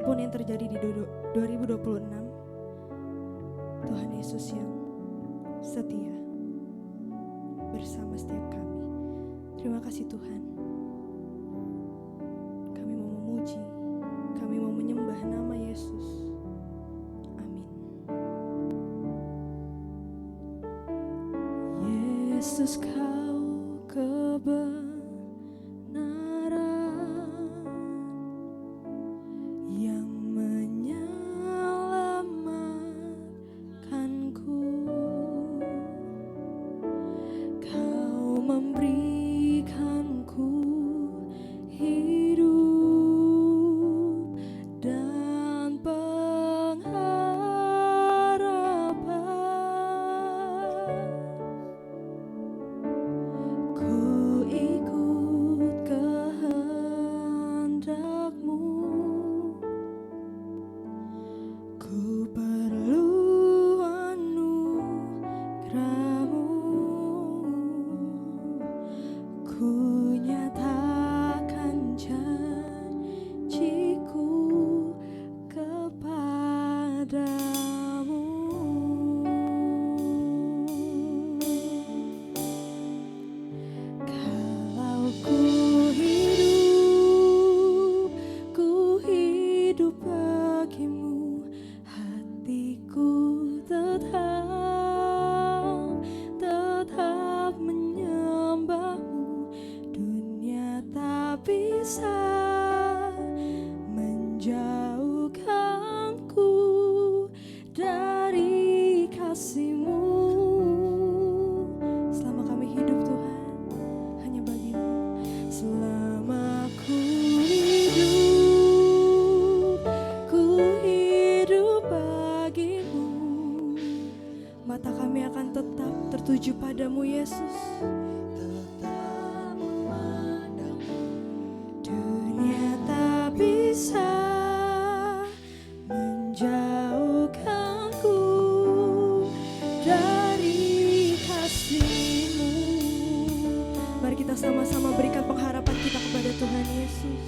apapun yang terjadi di 2026, Tuhan Yesus yang setia bersama setiap kami. Terima kasih Tuhan. Kami mau memuji, kami mau menyembah nama Yesus. Amin. Yesus, kau kebenaran yang menyelamatkanku. Kau memberikanku hidup dan pengharapan. Ku ikut kehendak-Mu. Ku perlu anugerah-Mu. Ku nyatakan janjiku kepadamu. Kalau ku hidup bagimu, hatiku tetap menyembah-Mu. Dunia tak bisa menjauhkanku dari kasih-Mu. Selama kami hidup Tuhan, hanya bagi-Mu. Selama ku hidup bagi-Mu. Mata kami akan tetap tertuju padamu Yesus. Tetap memandang-Mu. Dunia tak bisa menjauhkanku dari kasih-Mu. Mari kita sama-sama berikan pengharapan kita kepada Tuhan Yesus.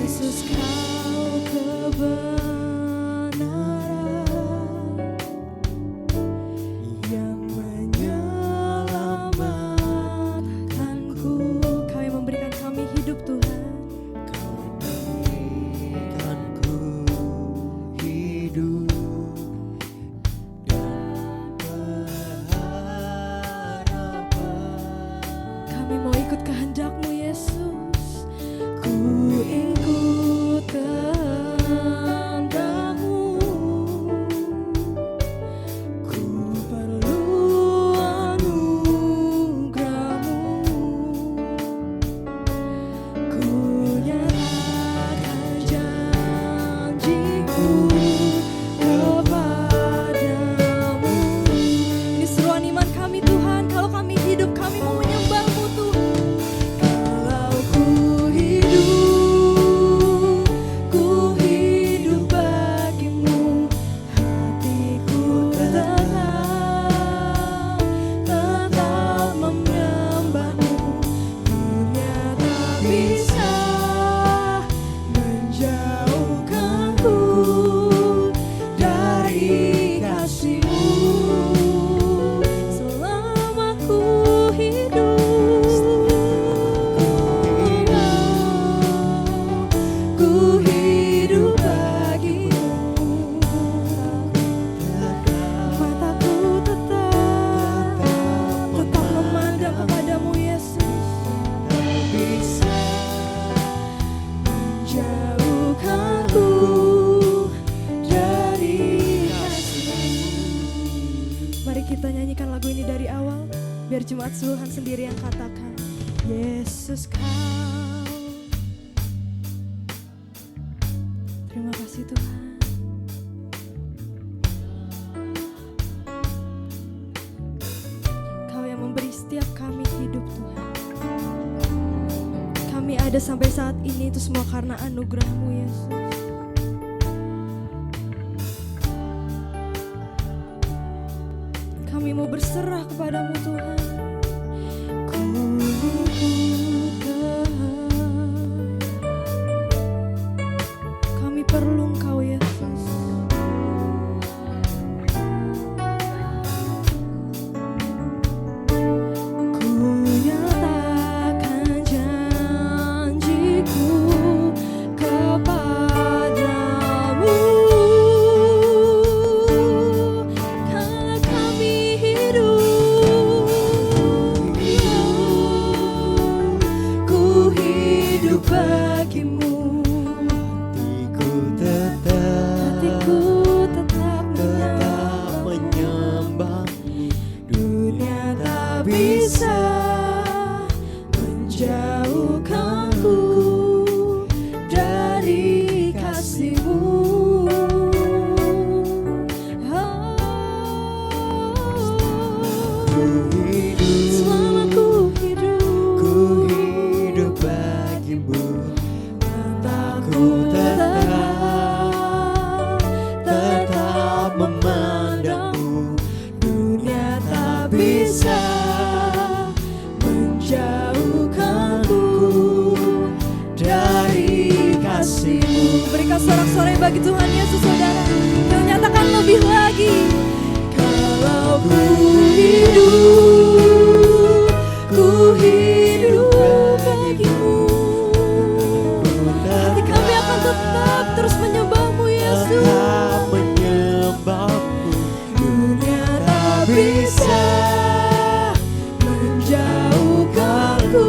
Yesus, kau kebenaran yang menyelamatkanku. Kau yang memberikan kami hidup Tuhan. Kau memberikanku hidup dan pengharapan. Kami mau ikut kehendak-Mu Yesus. Ku ikut kehendak-Mu. Ku perlu anugerah-Mu. Ku nyatakan janjiku kepadamu. Ini seruan iman kami Tuhan. Kalau kami hidup, kami mau menyembah-Mu Tuhan. Kalau ku hidup bagi-Mu, hatiku tetap menyembah-Mu. Dunia tak bisa menjauhkanku dari kasih-Mu. Selama ku hidup, ku hidup bagi-Mu. Mataku tetap memandang kepadamu Yesus. Bisa Menjauhkanku dari kasih-Mu. Mari kita nyanyikan lagu ini dari awal, biar jemaat seluruhan sendiri yang katakan. Yesus, kau. Terima kasih Tuhan. Kau yang memberi setiap kami hidup Tuhan. Kami ada sampai saat ini itu semua karena anugerah-Mu Yesus. Kami mau berserah kepadamu Tuhan. Ku ikut bisa menjauhkanku dari kasih-Mu. Selama ku hidup bagimu, mataku tetap memandangmu. Dunia tak bisa menjauhkanku dari kasih-Mu. Berikan sorak-sorai bagi Tuhan Yesus, saudara. Kita nyatakan lebih lagi. Kalau ku hidup bagimu, hati kami akan tetap terus menyembah-Mu, Yesus. Dunia tak bisa menjauhkanku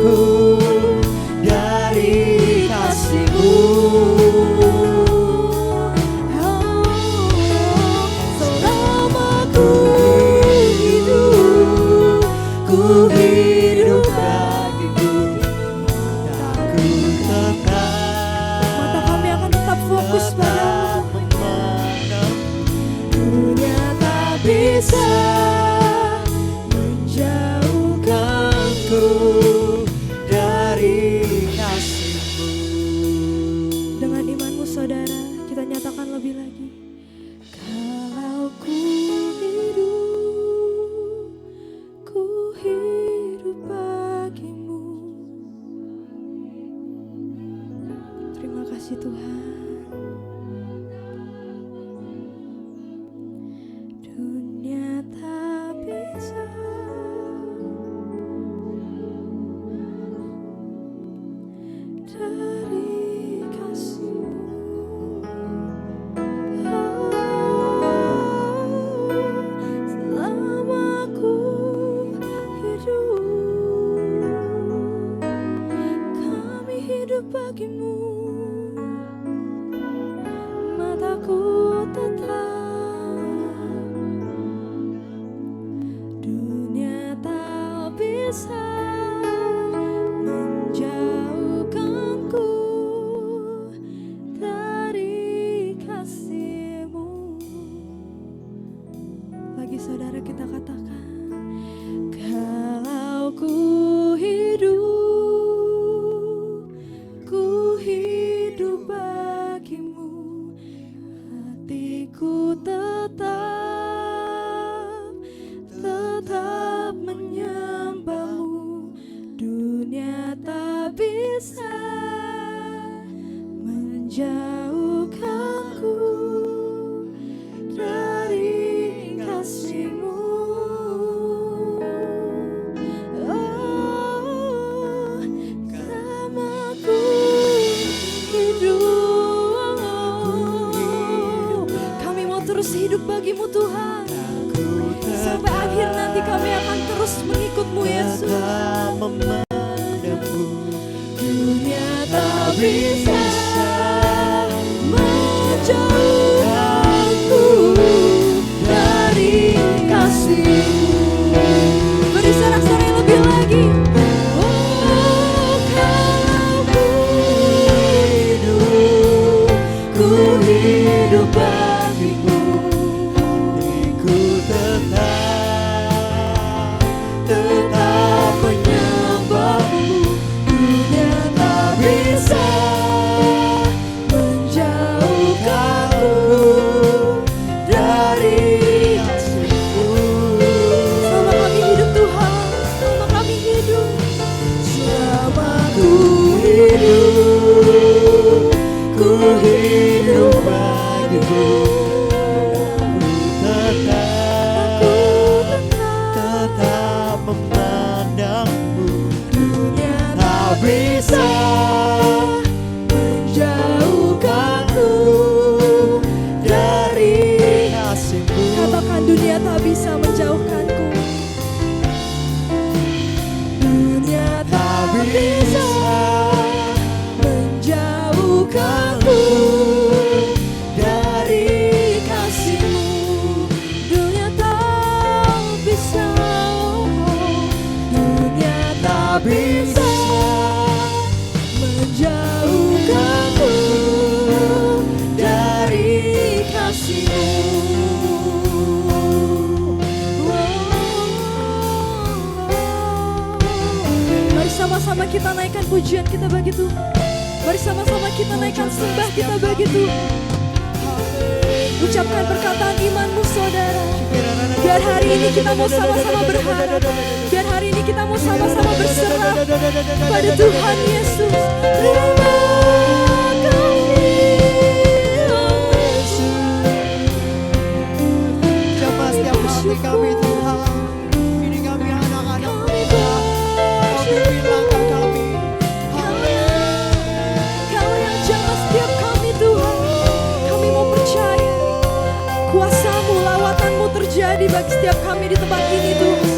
dari kasih-Mu. Selama ku hidup bagimu, mata kami akan tetap fokus padamu. Dunia tak bisa menjauhkanku dari kasih-Mu. Dengan imanmu, saudara, kita nyatakan lebih lagi. Kalau ku hidup bagimu. Terima kasih Tuhan. Dunia tak bisa dari kasih-Mu. Selama ku hidup, kami hidup bagimu. Mataku tetap, dunia tak bisa menjauhkanku dari kasih-Mu. Lagi saudara, kita katakan, kalau ku hidup bagimu, hatiku tetap menyembah-Mu. Dunia tak bisa menjauhkanku dari kasih-Mu. Selama ku hidup, kami mau terus hidup bagimu, Tuhan. Sampai akhir nanti kami akan terus mengikut-Mu, Yesus. Dunia tak bisa menjauhkanku dari kasih-Mu. Beri sorak-sorai lebih lagi. Oh, kalau ku hidup bagimu, ku tetap menyembah-Mu. dunia tak bisa sama-sama kita naikkan pujian kita bagi Tuhan. Mari sama-sama kita naikkan sembah kita bagi Tuhan. Ucapkan perkataan imanmu saudara. Biar hari ini kita mau sama-sama berharap. Biar hari ini kita mau sama-sama berserah pada Tuhan Yesus. Terima kasih Jamah setiap hati kami Tuhan. Ini kami anak-anak Tuhan. Kau pimpin langkah kami. Kau yang jamah setiap kami Tuhan. Kami mau percaya kuasa-Mu, lawatanmu terjadi bagi setiap kami di tempat ini Tuhan.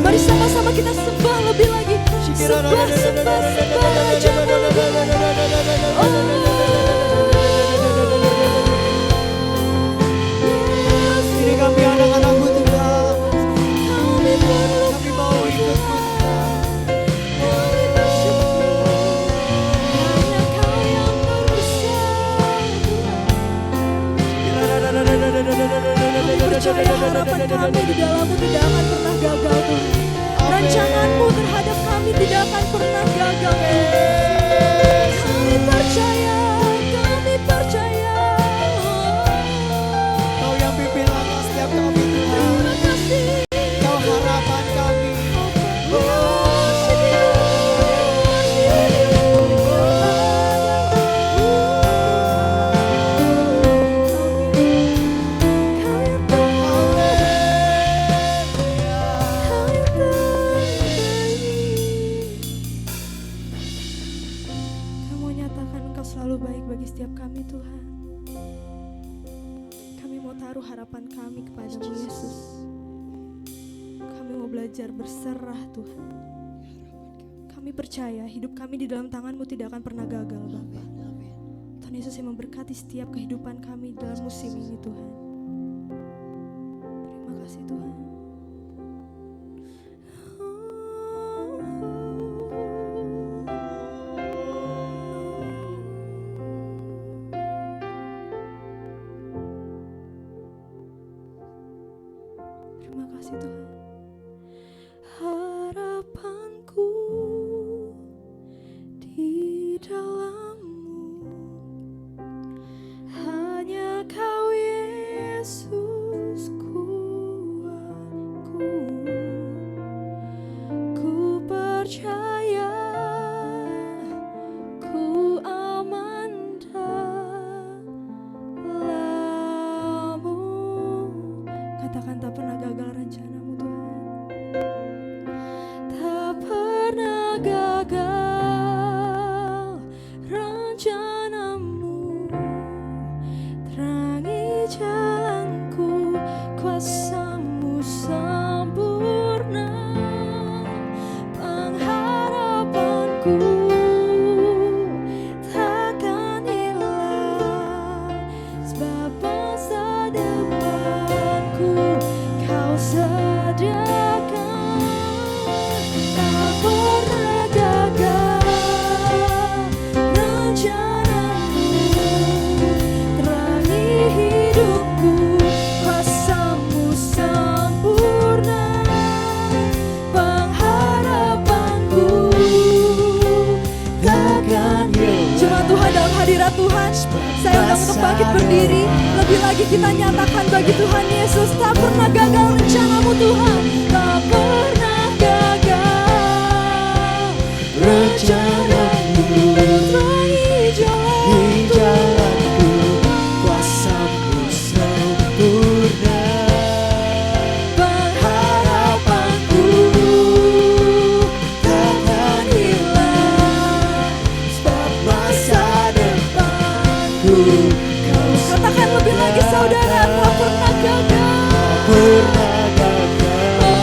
Mari sama-sama kita sembah lebih lagi. Sembah, sembah, sembah Raja-Mu lebih lagi. Ini kami anak-anak-Mu Tuhan. Kami mau ikut-Mu Tuhan. Hanya Kau yang berbesar Kami percaya harapan kami di dalam-Mu tidak akan pernah gagal Tuhan. Rancangan-Mu terhadap kami tidak akan pernah gagal Tuhan. Kami percaya, kami percaya. Kau yang pimpin langkah setiap kami Tuhan. Terima kasih. Kau harapan kami. Kami mau nyatakan Engkau selalu baik bagi setiap kami Tuhan. Kami mau taruh harapan kami kepadamu Yesus. Kami mau belajar berserah Tuhan. Kami percaya hidup kami di dalam tangan-Mu tidak akan pernah gagal Bapa. Tuhan Yesus yang memberkati setiap kehidupan kami dalam musim ini Tuhan. Terima kasih Tuhan. Terima kasih Tuhan. Harapanku di dalam-Mu, hanya Kau Yesus kuatku. Ku percaya, ku aman dalam-Mu. Katakan tak pernah gagal rencana-Mu Tuhan. Tak pernah gagal rencana-Mu. Terangi jalanku, kuasa-Mu sempurna. Pengharapanku takkan hilang, sebab masa depanku Kau sediakan. Tak pernah gagal rencana-Mu. Terangi hidupku, kuasa-Mu sempurna. Pengharapanku takkan hilang. Jemaat Tuhan dalam hadirat Tuhan, saya undang untuk bangkit berdiri. Lebih lagi kita nyatakan bagi Tuhan Yesus, tak pernah gagal rencana-Mu Tuhan. Tak pernah gagal Rencana-Mu terangi di jalanku, kuasa-Mu sempurna. Pengharapanku takkan hilang, sebab masa depanku Kau. Katakan lebih lagi saudara, tak pernah gagal. Pernah gagal.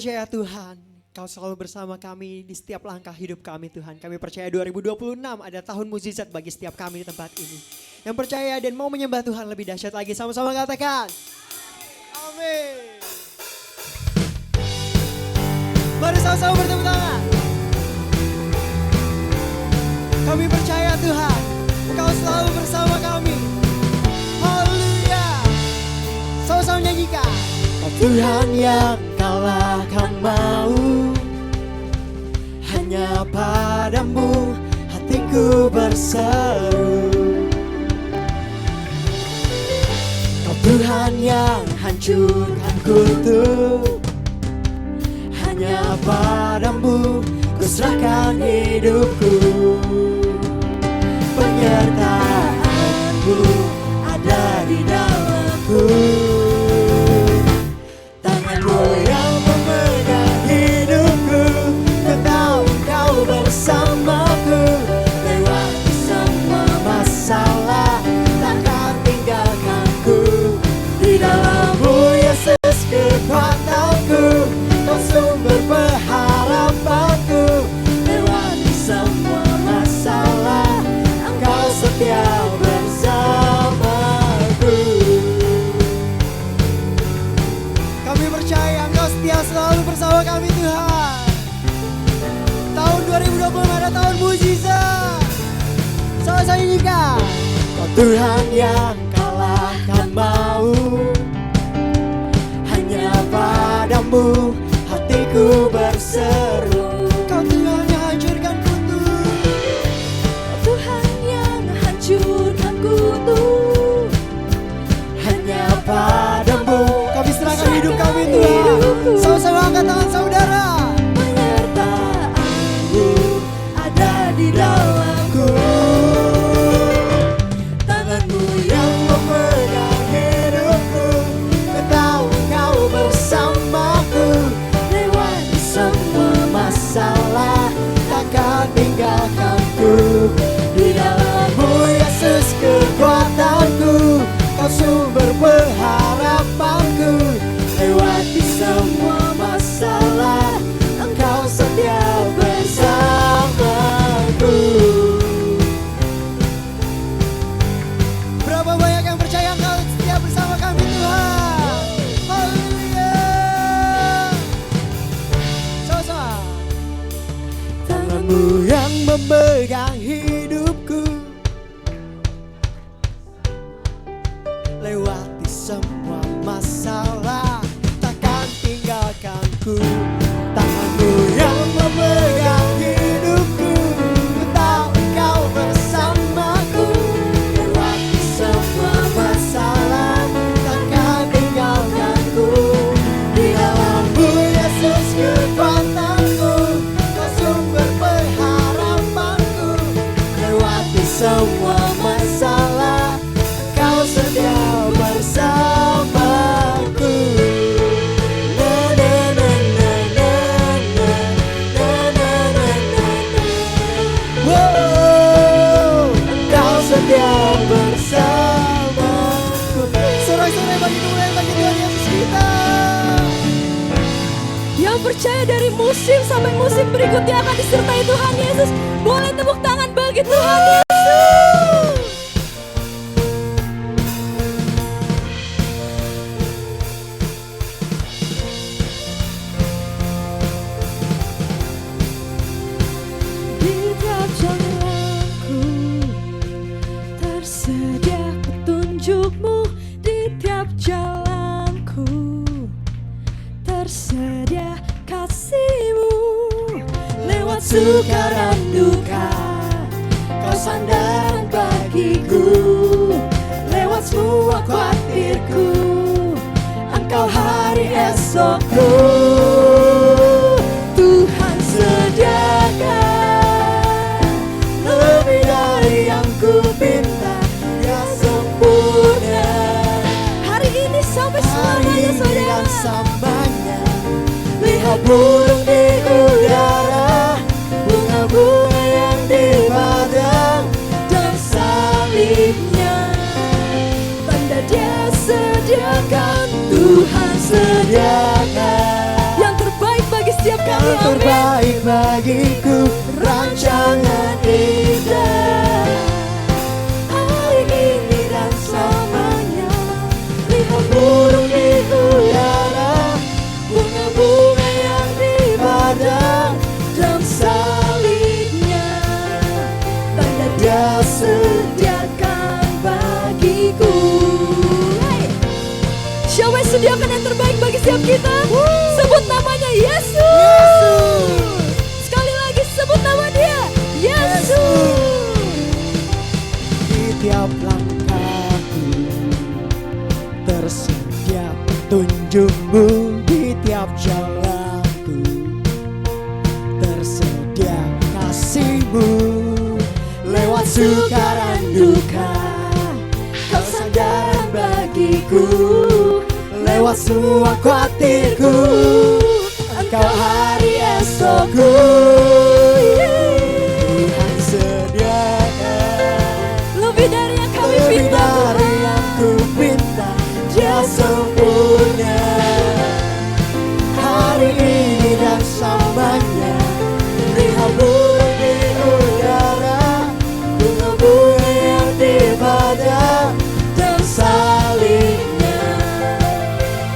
percaya Tuhan, Kau selalu bersama kami di setiap langkah hidup kami Tuhan. Kami percaya 2026 ada tahun mukjizat bagi setiap kami di tempat ini. Yang percaya dan mau menyembah Tuhan lebih dahsyat lagi, sama-sama katakan. Amin. Mari sama-sama bertepuk tangan. Kami percaya Tuhan, Engkau selalu bersama kami. Haleluya. Sama-sama nyanyikan. Tuhan yang kalahkan mau, hanya padamu hatiku berseru. Kau Tuhan yang hancurkan kutuk, hanya padamu ku serahkan hidupku. Penyertaanmu ada di dalamku. Tanganmu yang memegang hidupku, ku tahu Kau bersamaku. Lewati semua masalah, takkan tinggalkanku. Di dalam-Mu Yesus kekuatanku, Kau sumber pengharapanku. Lewati semua masalah, Engkau setia bersamaku. Kami percaya Engkau setia selalu bersama kami Tuhan. Tahun 2020 ada tahun mukjizat. Sama-sama nyanyikan. Kau Tuhan yang kalahkan mau, hanya padamu hatiku berseru. Kau Tuhan yang hancurkan kutuk, Kau Tuhan yang hancurkan kutuk, hanya padamu kami serahkan hidup kami Tuhan. Sama-sama angkat tangan saudara. penyertaan-Mu ada di dalamku. Tangan-Mu yang memegang hidupku, ku tahu Kau bersamaku. Lewati semua masalah, takkan tinggalkanku. Di dalam-Mu Yesus kekuatanku, Kau sumber pengharapanku. Lewati semua masalah, Engkau setia bersamaku. Berapa banyak yang percaya Engkau setia bersama kami Tuhan. Haleluya. Sama-sama. Tangan-Mu yang memegang hidupku, lewati semua masalah, takkan tinggalkanku. Tangan-Mu yang memegang hidupku, ku tahu Kau bersamaku. Lewati semua masalah, takkan tinggalkanku. Di dalam-Mu Yesus kekuatanku, Kau sumber pengharapanku. Lewati semua masalah, Kau setia bersamaku. Na na na na na na na na na na. Wow, Kau setia bersamaku. Sorak-sorai bagi Tuhan, bagi Tuhan Yesus kita. Yang percaya dari musim sampai musim berikutnya akan disertai Tuhan Yesus. Boleh tepuk tangan bagi Tuhan Yesus. Di tiap jalanku tersedia petunjuk-Mu. Di tiap jalanku tersedia kasih-Mu. Lewat suka dan duka, Kau sandaran bagiku. Lewat semua khawatirku, Engkau hari esokku. Tuhan sediakan lebih dari yang ku pinta, Dia sempurna. Hari ini sampai selamanya saudara. Samanya, lihat burung di udara, bunga-bunga yang di padang, dan salibnya, tanda Dia sediakan. Tuhan sediakan yang terbaik yang terbaik bagiku, rancangan indah. Hari ini dan selamanya, lihat burung di udara, bunga-bunga yang di badan dan salibnya, tanda Dia sediakan bagiku. Siapa yang sediakan yang terbaik bagi setiap kita? Sebut namanya Yesus. Sekali lagi sebut nama Dia, Yesus. Di tiap langkahku tersedia petunjuk-Mu, di tiap jalanku tersedia kasih-Mu. Lewat suka dan duka, Kau sandaran bagiku. Lewat semua khawatirku, Engkau hari esokku. Tuhan sediakan Lebih dari yang kami lebih minta, dari yang ku minta, Dia sempurna. Hari ini dan selamanya, lihat burung di udara, bunga-bunga yang di badan dan salibnya,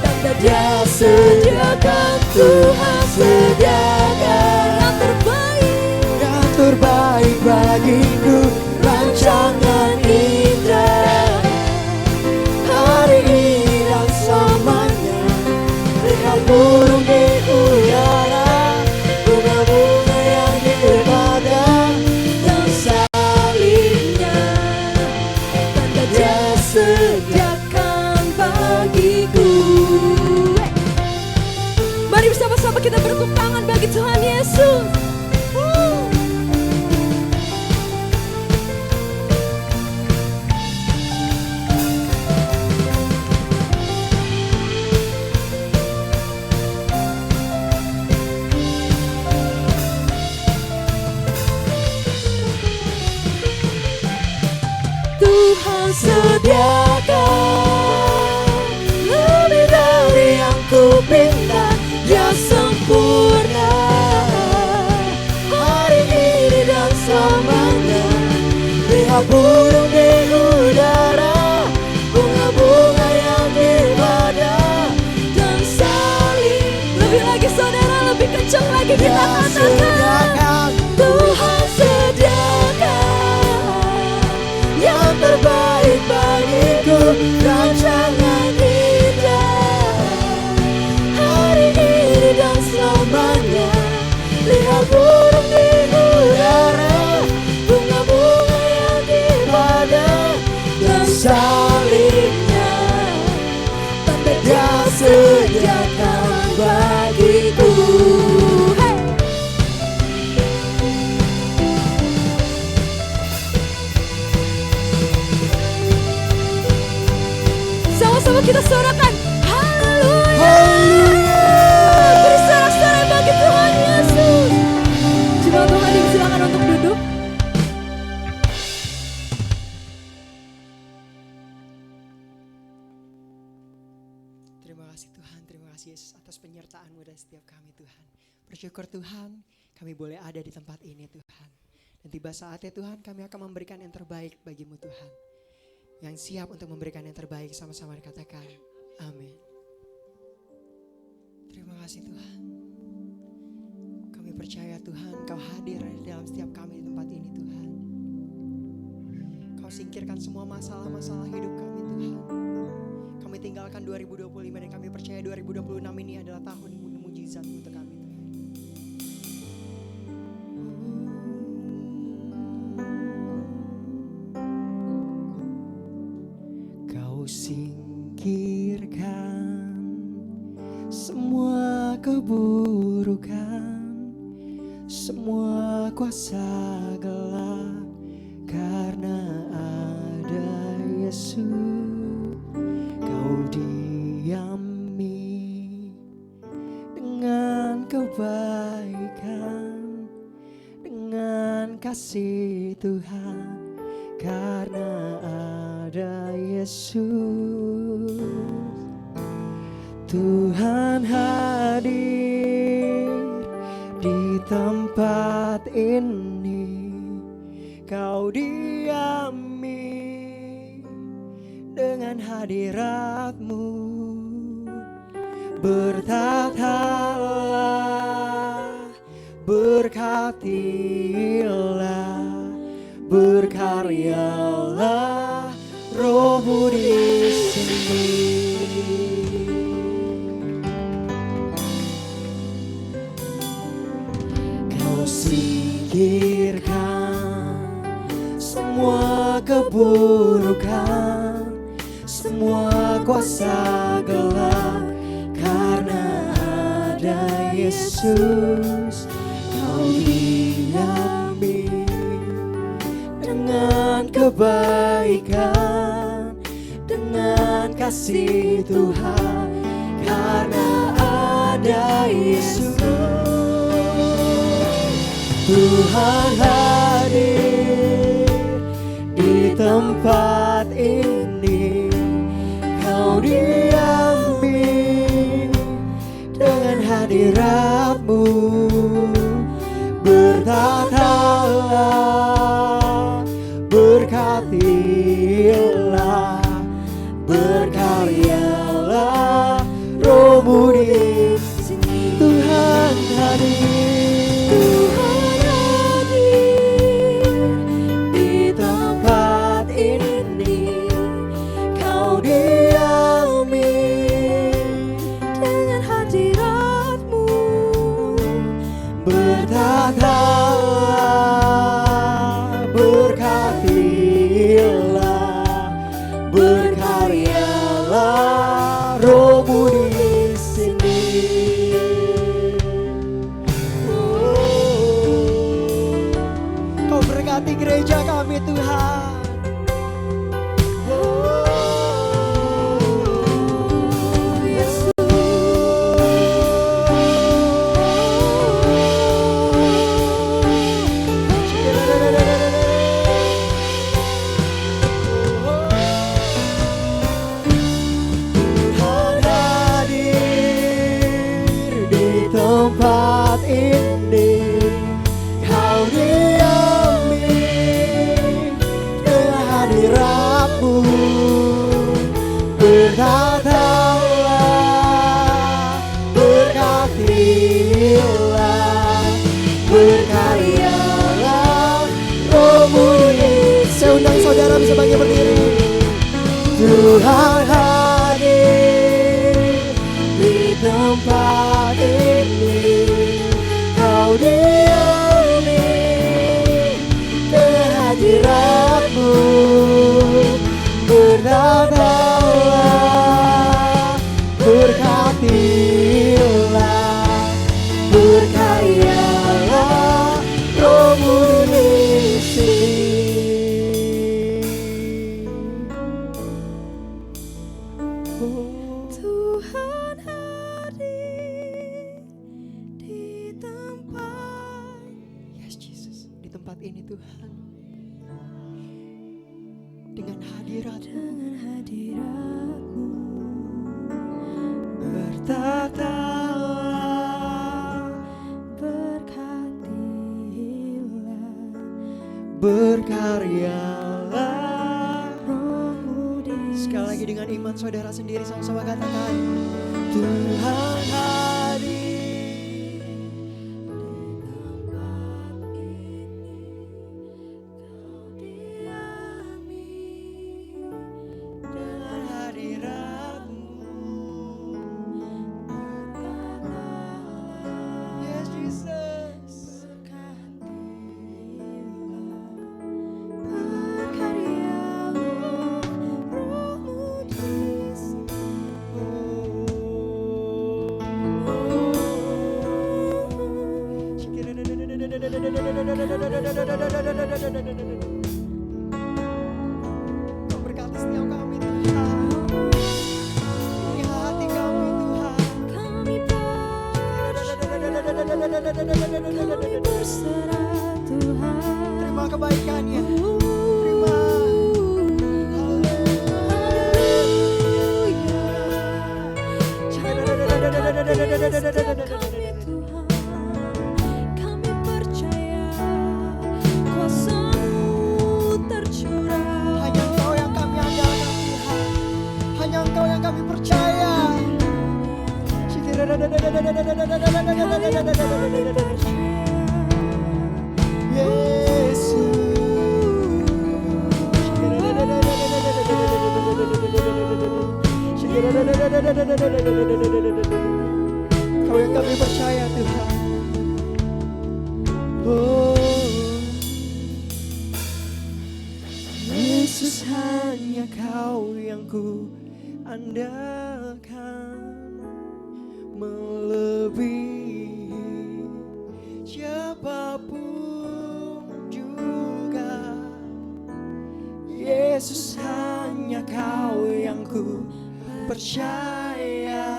tanda Dia sediakan. Tuhan sediakan yang terbaik bagiku, rancangan indah. Hari ini dan selamanya, lihat burung di udara, bunga-bunga yang di badan dan salibnya, tanda Dia sediakan bagiku. mari bersama-sama kita bertepuk tangan bagi Tuhan Yesus. Tuhan sediakan lebih dari yang ku minta, Dia sempurna. Hari ini dan selamanya, lihat burung di udara, bunga-bunga yang di badan dan salib. Lebih lagi saudara, lebih kencang lagi kita Dia katakan, sediakan, Tuhan sediakan yang terbaik bagiku, rancangan indah. Hari ini dan selamanya, lihat burung di udara, bunga-bunga yang di badan dan salibnya, tanda Dia sediakan bagiku. sama-sama kita sorakan haleluya. Haleluya. Beri sorak-sorai bagi Tuhan Yesus. Jemaat Tuhan dipersilakan untuk duduk. Terima kasih Tuhan, terima kasih Yesus atas penyertaan-Mu dan setiap kami Tuhan. Bersyukur Tuhan, kami boleh ada di tempat ini Tuhan. Dan tiba saatnya Tuhan, kami akan memberikan yang terbaik bagi-Mu Tuhan. Yang siap untuk memberikan yang terbaik, sama-sama dikatakan amin. Terima kasih Tuhan. Kami percaya Tuhan, Kau hadir di dalam setiap kami di tempat ini Tuhan. Kau singkirkan semua masalah-masalah hidup kami Tuhan. Kami tinggalkan 2025 dan kami percaya 2026 ini adalah tahun mujizat untuk kami Tuhan. Kau singkirkan semua keburukan, semua kuasa gelap, karena ada Yesus. Kau diami dengan kebaikan, dengan kasih Tuhan, karena ada Yesus. Tuhan hadir tempat ini Kau diami dengan hadirat-Mu. Bertatalah, berkatilah, berkaryalah Roh-Mu di sini. Kau singkirkan semua keburukan, semua kuasa gelap, karena ada Yesus. Kau diami dengan kebaikan, dengan kasih Tuhan, karena ada Yesus. Tuhan hadir di tempat ini, Kau diami dengan hadirat-Mu. Bertatalah, berkatilah, berkaryalah Roh-Mu di sini. Tuhan hadir, Tuhan hadir di tempat ini. Kau diami dengan hadirat-Mu. Bertatalah, berkatilah, berkaryalah Roh-Mu di sini. Kau berkati gereja kami Tuhan. Tuhan hadir di tempat ini, Kau diami dengan hadirat-Mu. Bertatalah, berkatilah, berkaryalah Roh-Mu di sini. Saya undang saudara bisa bangkit berdiri. Tuhan hadir di tempat ini, Kau diami dengan hadirat-Mu. Bertatalah, berkatilah, berkaryalah Roh-Mu di sini. Tuhan hadir di tempat, yes Jesus, di tempat ini Tuhan, dengan hadirat-Mu. Bertatalah, berkatilah, berkaryalah Roh-Mu di sini. Sekali lagi dengan iman saudara sendiri sama-sama katakan, Tuhan hadir di tempat ini, Kau diami dengan hadirat-Mu. Yes Jesus. Berkaryalah Roh-Mu di sini. Kau yang kami percaya Tuhan. Oh, Yesus hanya Kau yang ku andalkan, melebihi siapapun juga. Yesus hanya Kau yang ku percaya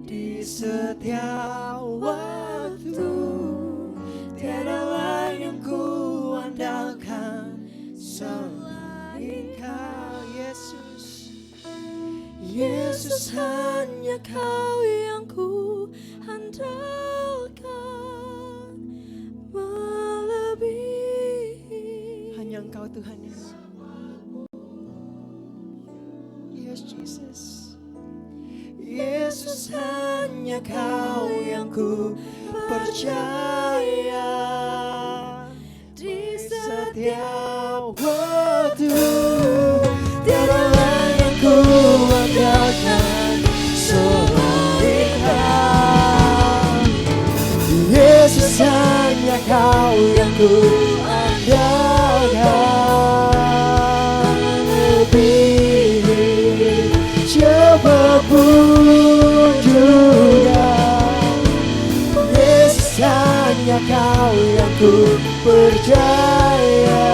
di setiap waktu. Tiada lain yang ku andalkan selain Kau, Yesus. Yesus hanya Kau yang ku andalkan, melebihi. Hanya Engkau Tuhan, Yesus. Yes, Jesus. Yesus hanya Kau yang ku percaya di setiap waktu. Tiada lain yang ku andalkan selain Kau. Yesus hanya Kau yang ku andalkan, lebih siapapun juga. Yesus hanya Kau yang ku percaya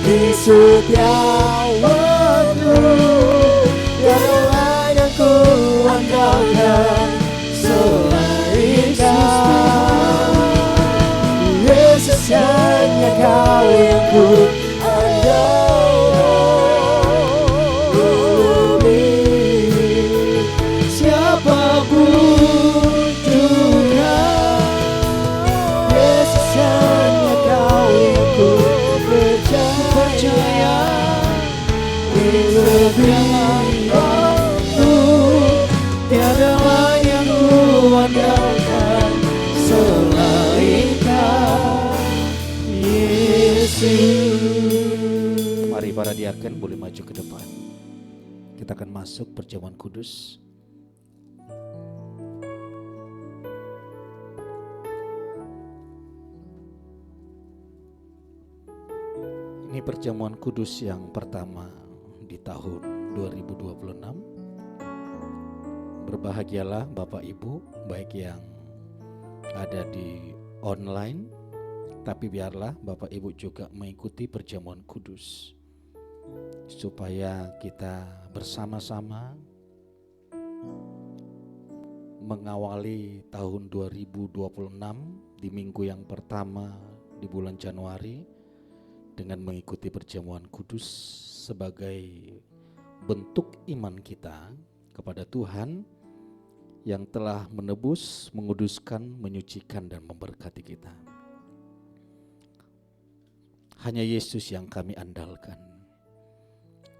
di setiap waktu. Tiada lain yang ku andalkan selain Kau. Yesus hanya Kau yang ku Mari para diaken boleh maju ke depan. Kita akan masuk perjamuan kudus. Ini perjamuan kudus yang pertama di tahun 2026. Berbahagialah Bapak Ibu, baik yang ada di online, tapi biarlah Bapak Ibu juga mengikuti perjamuan kudus, supaya kita bersama-sama mengawali tahun 2026 di minggu yang pertama di bulan Januari dengan mengikuti perjamuan kudus sebagai bentuk iman kita kepada Tuhan yang telah menebus, menguduskan, menyucikan dan memberkati kita. Hanya Yesus yang kami andalkan.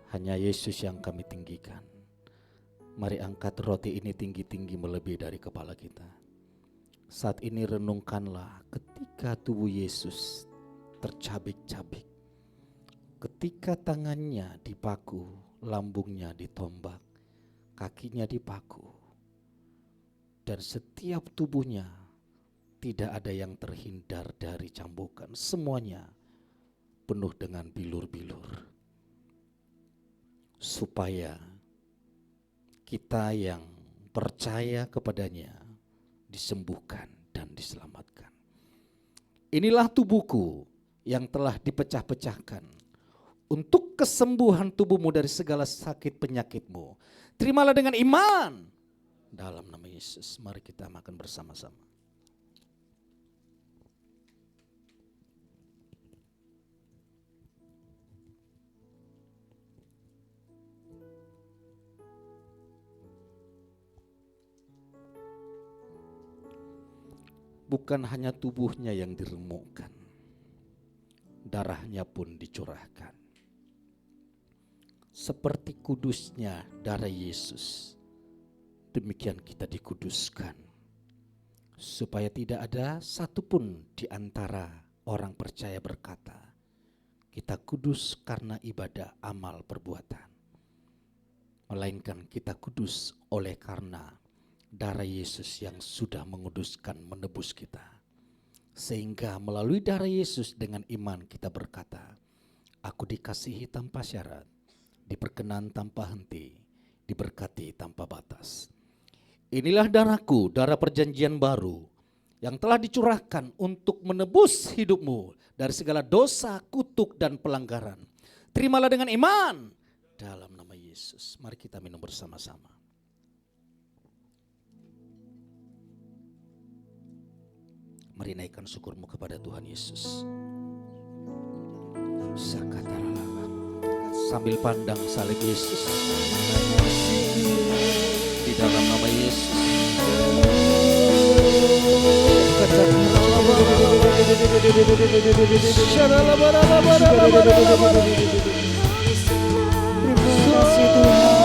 Hanya Yesus yang kami tinggikan. Mari angkat roti ini tinggi-tinggi melebihi dari kepala kita. Saat ini renungkanlah ketika tubuh Yesus tercabik-cabik. Ketika tangannya dipaku, lambungnya ditombak, kakinya dipaku. Dan setiap tubuhnya tidak ada yang terhindar dari cambukan. Semuanya penuh dengan bilur-bilur. Supaya kita yang percaya kepadanya disembuhkan dan diselamatkan. Inilah tubuhku yang telah dipecah-pecahkan untuk kesembuhan tubuhmu dari segala sakit penyakitmu. Terimalah dengan iman dalam nama Yesus. Mari kita makan bersama-sama. Bukan hanya tubuhnya yang diremukkan, darahnya pun dicurahkan. Seperti kudusnya darah Yesus demikian kita dikuduskan. Supaya tidak ada satupun di antara orang percaya berkata, kita kudus karena ibadah amal perbuatan. Melainkan kita kudus oleh karena darah Yesus yang sudah menguduskan menebus kita. Sehingga melalui darah Yesus dengan iman kita berkata, aku dikasihi tanpa syarat, diperkenan tanpa henti, diberkati tanpa batas. Inilah darahku, darah perjanjian baru yang telah dicurahkan untuk menebus hidupmu dari segala dosa, kutuk dan pelanggaran. Terimalah dengan iman dalam nama Yesus. Mari kita minum bersama-sama. Mari naikkan syukurmu kepada Tuhan Yesus. Sambil pandang salib Yesus di dalam nama Yesus. Terima kasih Tuhan.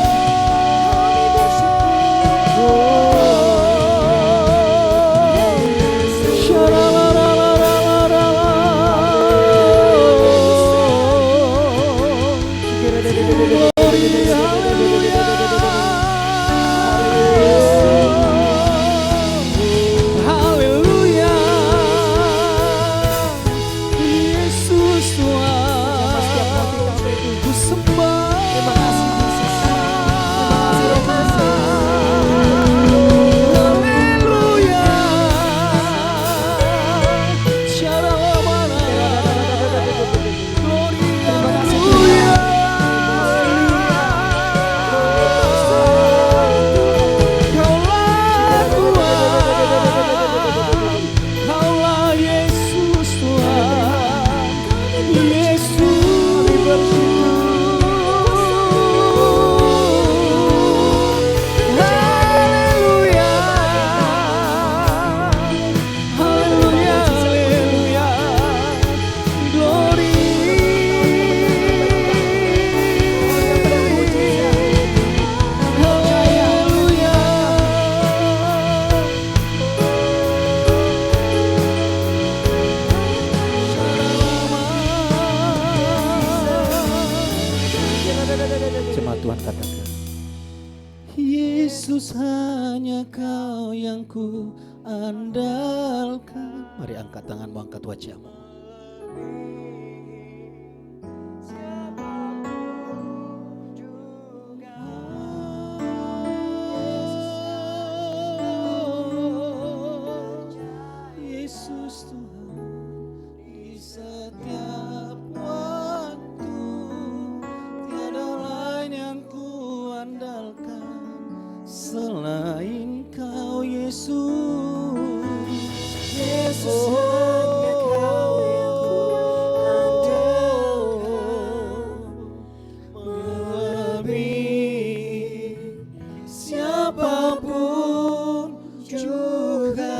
Yesus hanya Kau yang ku andalkan. Mari angkat tanganmu, angkat wajahmu. Yesus Tuhan, di setiap waktu tiada lain yang ku andalkan selain Kau Yesus. Yesus hanya Kau yang ku andalkan, melebihi siapapun juga.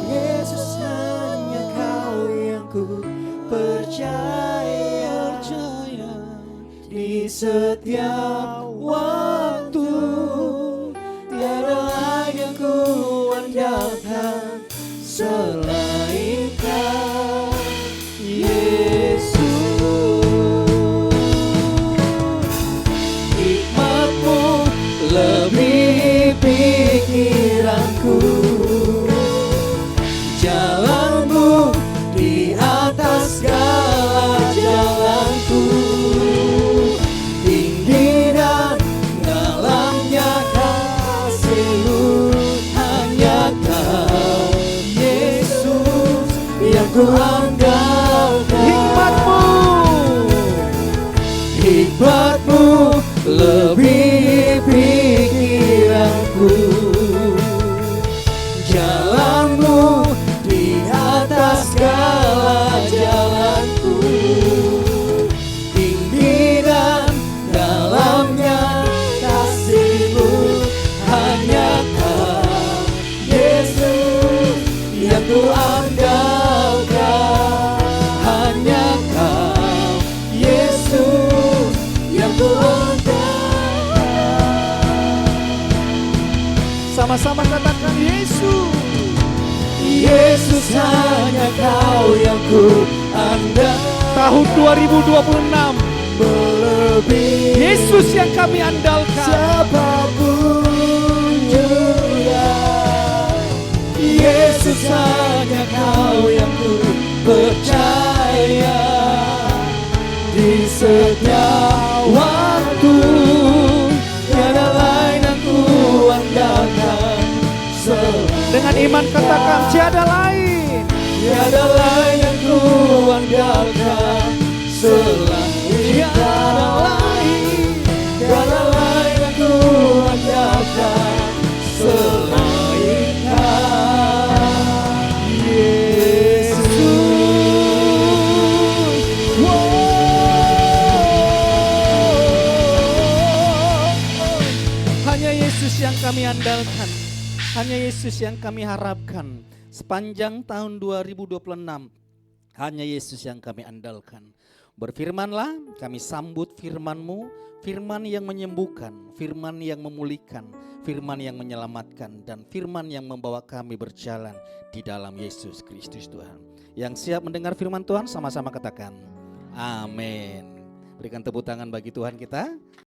Yesus hanya Kau yang ku percaya di setiap waktu, tiada lain yang ku andalkan selain Kau Yesus. Hikmat-Mu lebih pikiranku, jalan-Mu di atas segala jalanku. Tinggi dan dalamnya kasih-Mu, hanya Kau Yesus yang ku andalkan. Hikmat-Mu lebih pikiranku, jalan-Mu di atas segala jalanku. Tinggi dan dalamnya kasih-Mu, hanya Kau Yesus yang ku andalkan. Hanya Kau Yesus yang ku andalkan. Yesus hanya Kau yang ku andalkan. Tahun 2026 Melebihi Yesus yang kami andalkan. siapapun juga, Yesus hanya Kau yang ku percaya. Di setiap waktu tiada lain yang ku andalkan. Dengan iman katakan tiada lain. Tiada lain yang ku andalkan selain tiada lain. Tiada lain yang ku andalkan selain Kau, Yesus. Hanya Yesus yang kami andalkan. Hanya Yesus yang kami harapkan. Sepanjang tahun 2026 hanya Yesus yang kami andalkan. Berfirmanlah, kami sambut firman-Mu, firman yang menyembuhkan, firman yang memulihkan, firman yang menyelamatkan, dan firman yang membawa kami berjalan di dalam Yesus Kristus Tuhan. Yang siap mendengar firman Tuhan sama-sama katakan amin. Berikan tepuk tangan bagi Tuhan kita.